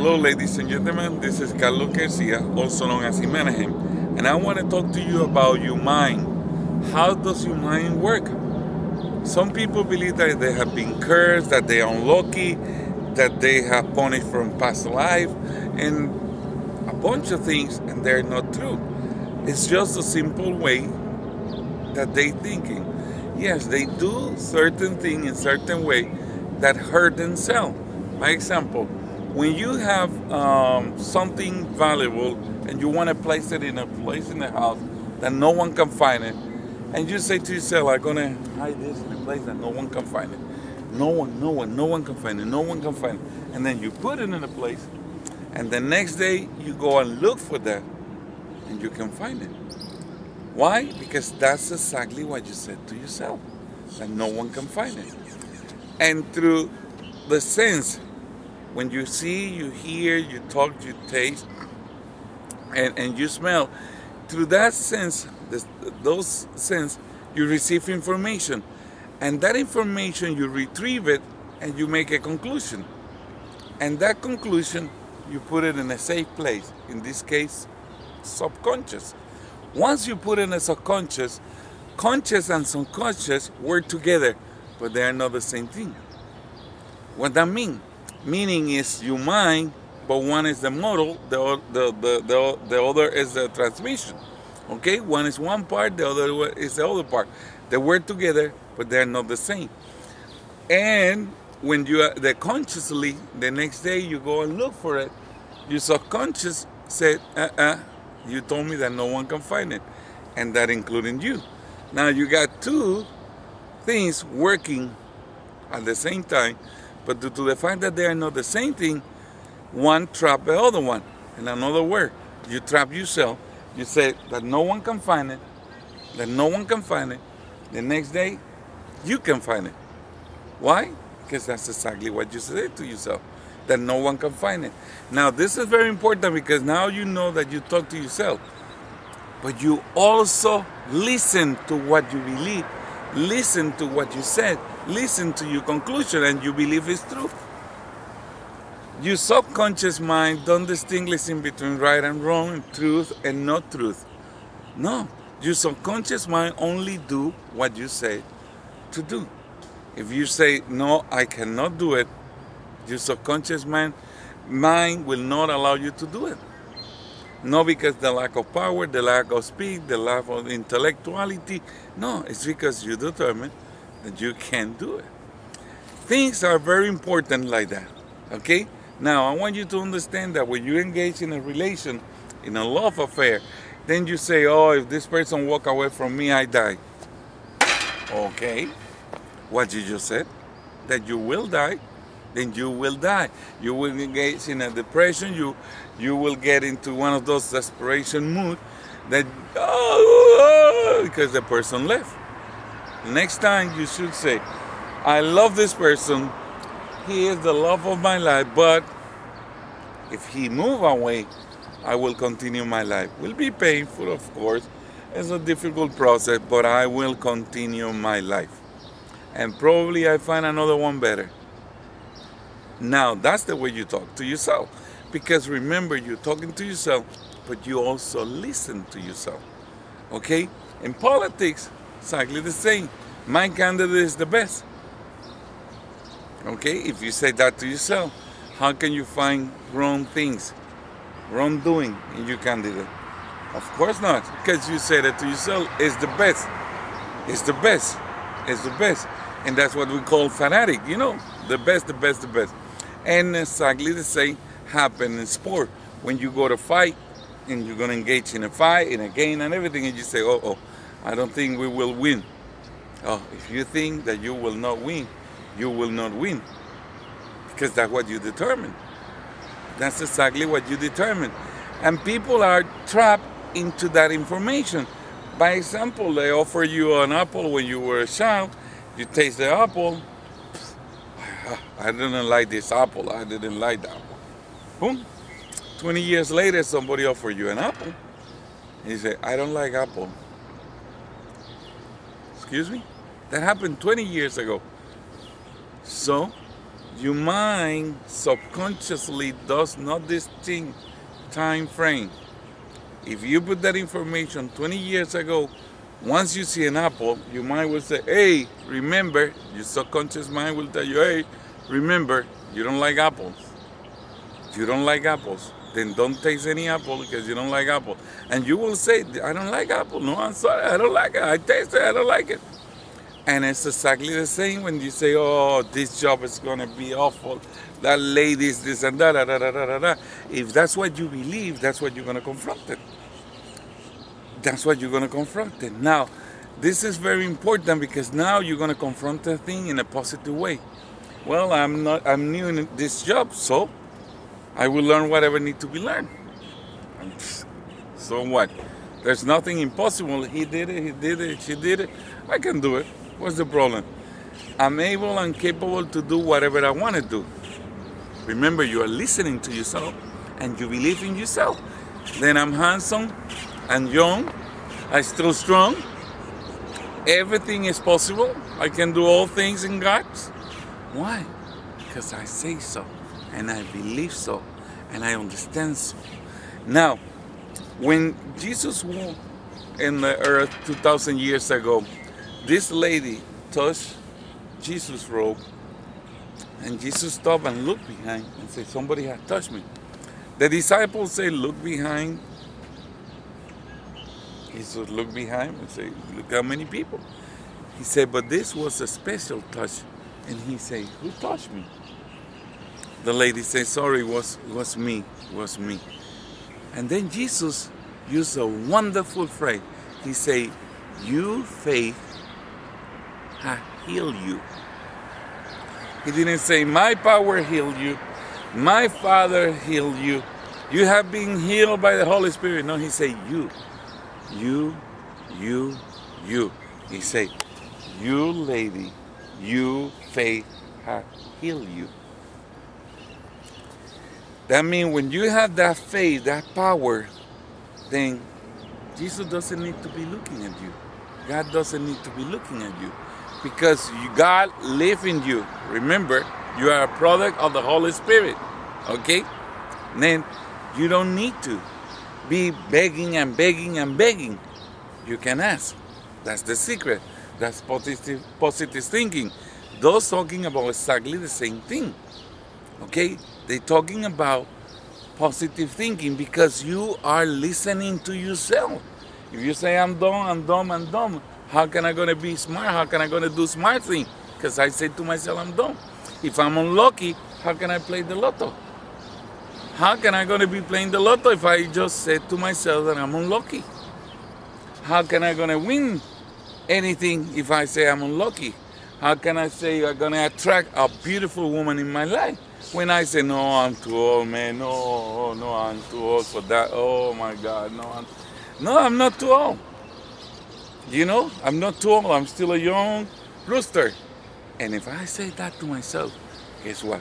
Hello ladies and gentlemen, this is Carlos Garcia, also known as Emanehem, and I want to talk to you about your mind. How does your mind work? Some people believe that they have been cursed, that they are unlucky, that they have punished from past life, and a bunch of things, and they're not true. It's just a simple way that they thinking. Yes, they do certain thing in certain way that hurt themselves. By example, when you have something valuable and you want to place it in a place in the house that no one can find it, and you say to yourself, I'm going to hide this in a place that no one can find it. No one can find it, no one can find it. And then you put it in a place, and the next day you go and look for that, and you can find it. Why? Because that's exactly what you said to yourself, that no one can find it. And through the sense, when you see, you hear, you talk, you taste, and you smell, through that sense, those sense, you receive information. And that information, you retrieve it, and you make a conclusion. And that conclusion, you put it in a safe place, in this case, subconscious. Once you put it in a subconscious, conscious and subconscious work together, but they are not the same thing. What that means? Meaning is your mind, but one is the model, the other is the transmission. Okay, one is one part, the other is the other part. They work together, but they're not the same. And when you are consciously, the next day you go and look for it, your subconscious said, you told me that no one can find it, and that including you. Now you got two things working at the same time, but due to the fact that they are not the same thing, one trap the other one. In another word, you trap yourself. You say that no one can find it, that no one can find it. The next day, you can find it. Why? Because that's exactly what you said to yourself, that no one can find it. Now, this is very important because now you know that you talk to yourself, but you also listen to what you believe, listen to what you said, listen to your conclusion, and you believe it's true. Your subconscious mind don't distinguish in between right and wrong, truth and not truth. No, your subconscious mind only do what you say to do. If you say, no, I cannot do it, your subconscious mind will not allow you to do it. Not because the lack of power, the lack of speed, the lack of intellectuality. No, it's because you determine that you can't do it. Things are very important like that, okay? Now, I want you to understand that when you engage in a relation, in a love affair, then you say, oh, if this person walk away from me, I die. Okay, what you just said, that you will die, then you will die. You will engage in a depression, you will get into one of those desperation moods that, because the person left. Next time you should say, I love this person, he is the love of my life, but if he move away, I will continue my life. It will be painful, of course. It's a difficult process, but I will continue my life. And probably I find another one better. Now, that's the way you talk to yourself. Because remember, you're talking to yourself, but you also listen to yourself. Okay? In politics, exactly the same. My candidate is the best. Okay? If you say that to yourself, how can you find wrong things, wrongdoing in your candidate? Of course not. Because you said it to yourself, it's the best. It's the best. It's the best. And that's what we call fanatic, you know? The best, the best, the best. And exactly the same happen in sport. When you go to fight, and you're going to engage in a fight, in a game and everything, and you say, oh, I don't think we will win. Oh, if you think that you will not win, you will not win. Because that's what you determine. That's exactly what you determine. And people are trapped into that information. By example, they offer you an apple when you were a child. You taste the apple. I didn't like this apple. I didn't like the apple. Boom. 20 years later, somebody offered you an apple. And you say, I don't like apple. Excuse me? That happened 20 years ago. So Your mind subconsciously does not distinct time frame. If you put that information 20 years ago, once you see an apple, your mind will say, hey, remember, your subconscious mind will tell you, hey, remember, you don't like apples. If you don't like apples, then don't taste any apple because you don't like apple. And you will say, I don't like apple. No, I'm sorry, I don't like it. I taste it, I don't like it. And it's exactly the same when you say, oh, this job is going to be awful. That lady's this and that, da, da, da, da, da. If that's what you believe, that's what you're going to confront it. That's what you're going to confront it. Now, this is very important because now you're going to confront the thing in a positive way. Well, I'm new in this job, so I will learn whatever needs to be learned. So what? There's nothing impossible. He did it, she did it. I can do it. What's the problem? I'm able and capable to do whatever I want to do. Remember, you are listening to yourself and you believe in yourself. Then I'm handsome and young. I'm still strong. Everything is possible. I can do all things in God. Why? Because I say so and I believe so and I understand so. Now, when Jesus walked in the earth 2,000 years ago, this lady touched Jesus' robe, and Jesus stopped and looked behind and said, somebody has touched me. The disciples say, look behind. Jesus looked behind and said, look how many people. He said, but this was a special touch. And he said, who touched me? The lady said, sorry, it was me. And then Jesus used a wonderful phrase. He said, your faith has healed you. He didn't say, my power healed you. My Father healed you. You have been healed by the Holy Spirit. No, he said, you. He said, you lady, your faith has healed you. That means when you have that faith, that power, then Jesus doesn't need to be looking at you. God doesn't need to be looking at you. Because God lives in you. Remember, you are a product of the Holy Spirit. Okay? Then you don't need to be begging and begging and begging. You can ask. That's the secret. That's positive thinking. Those talking about exactly the same thing. Okay? They're talking about positive thinking because you are listening to yourself. If you say, I'm dumb, how can I gonna be smart? How can I gonna do smart things? Because I say to myself, I'm dumb. If I'm unlucky, how can I play the lotto? How can I gonna be playing the lotto if I just said to myself that I'm unlucky? How can I gonna win anything if I say I'm unlucky? How can I say I'm gonna attract a beautiful woman in my life when I say, no, I'm too old, man. No, I'm too old for that. Oh my God, no, I'm not too old. You know, I'm not too old. I'm still a young rooster. And if I say that to myself, guess what?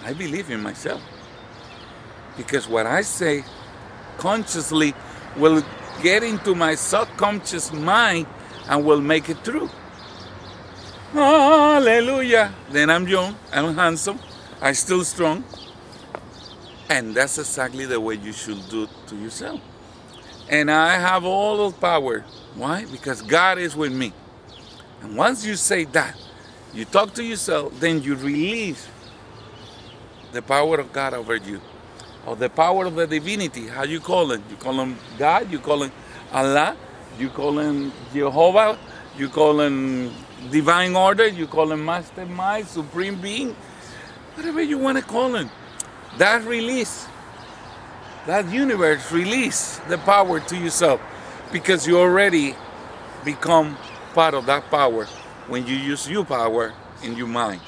I believe in myself. Because what I say consciously will get into my subconscious mind and will make it true. Hallelujah. Then I'm young, I'm handsome, I'm still strong. And that's exactly the way you should do it to yourself. And I have all the power. Why? Because God is with me. And once you say that, you talk to yourself, then you release the power of God over you. Or the power of the divinity. How you call it? You call him God, you call him Allah, you call him Jehovah, you call him divine order, you call him mastermind, supreme being, whatever you want to call him. That release, that universe release the power to yourself because you already become part of that power when you use your power in your mind.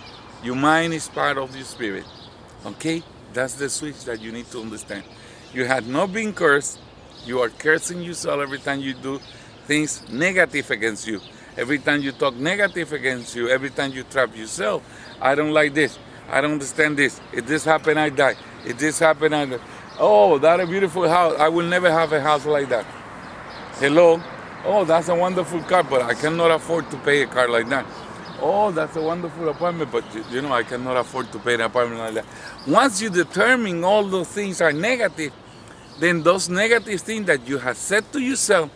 Your mind is part of your spirit. Okay? That's the switch that you need to understand. You have not been cursed. You are cursing yourself every time you do things negative against you. Every time you talk negative against you. Every time you trap yourself. I don't like this. I don't understand this. If this happened, I die. If this happened, I die. Oh, that's a beautiful house. I will never have a house like that. Hello? Oh, that's a wonderful car, but I cannot afford to pay a car like that. oh, that's a wonderful apartment, but you know, I cannot afford to pay an apartment like that. Once you determine all those things are negative, then those negative things that you have said to yourself,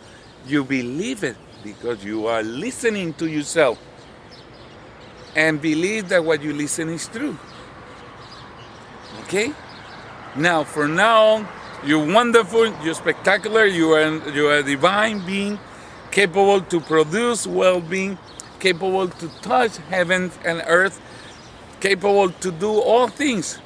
you believe it because you are listening to yourself and believe that what you listen is true. Okay? Now, from now on, you're wonderful, you're spectacular, you are a divine being, capable to produce well-being, capable to touch heaven and earth, capable to do all things.